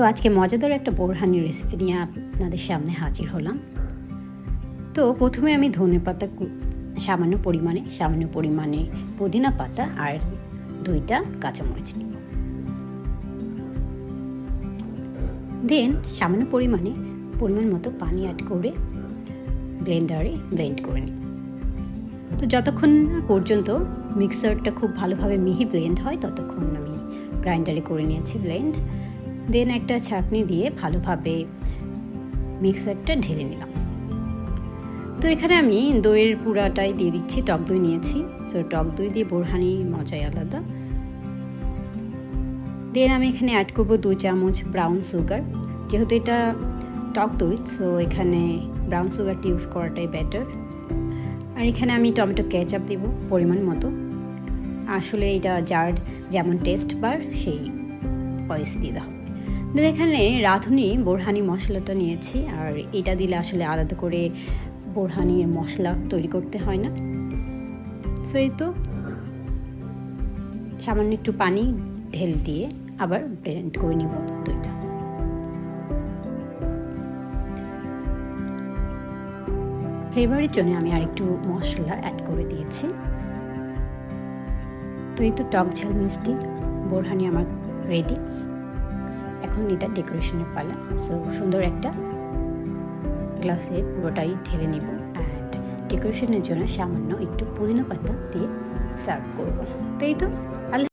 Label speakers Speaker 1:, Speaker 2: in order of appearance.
Speaker 1: তো আজকে মজাদার একটা বোরহানি রেসিপি নিয়ে আপনাদের সামনে হাজির হলাম। তো প্রথমে আমি ধনেপাতা সামান্য পরিমাণে পুদিনা পাতা আর 2টা কাঁচামরিচ নিব। দেন সামান্য পরিমাণ মতো পানি অ্যাড করে ব্লেন্ডারে ব্লেন্ড করে নিব। তো যতক্ষণ পর্যন্ত মিক্সারটা খুব ভালোভাবে মিহি ব্লেন্ড হয় ততক্ষণ আমি গ্রাইন্ডারে করে নিয়েছি ব্লেন্ড। দেন একটা ছাঁকনি দিয়ে ভালোভাবে মিক্সারটা ঢেলে নিলাম। তো এখানে আমি দইয়ের পুরাটাই দিয়ে দিচ্ছি, টক দই নিয়েছি। সো টক দই দিয়ে বোরহানি মজাই আলাদা। দেন আমি এখানে অ্যাড করব 2 চামচ ব্রাউন সুগার। যেহেতু এটা টক দই, সো এখানে ব্রাউন সুগারটা ইউজ করাটাই বেটার। আর এখানে আমি টমেটো কেচাপ দেব পরিমাণ মতো। আসলে এটা যার যেমন টেস্ট বার সেই পয়সা দিতে হবে। দেন এখানে রাঁধুনি বোরহানি মশলাটা নিয়েছি, আর এটা দিলে আসলে আলাদা করে বোরহানির মশলা তৈরি করতে হয় না। সো এই তো সামান্য একটু পানি ঢেলে দিয়ে আবার ব্লেন্ড করে নিব দইটা। ফ্লেভারের জন্য আমি আরেকটু মশলা অ্যাড করে দিয়েছি। তো এই তো টক ঝাল মিষ্টি বোরহানি আমার রেডি। এখন এটা ডেকোরেশনের পালা। সো সুন্দর একটা গ্লাসে পুরোটাই ঢেলে নিব অ্যান্ড ডেকোরেশনের জন্য সামান্য একটু পুদিনা পাতা দিয়ে সার্ভ করব। তো এই তো।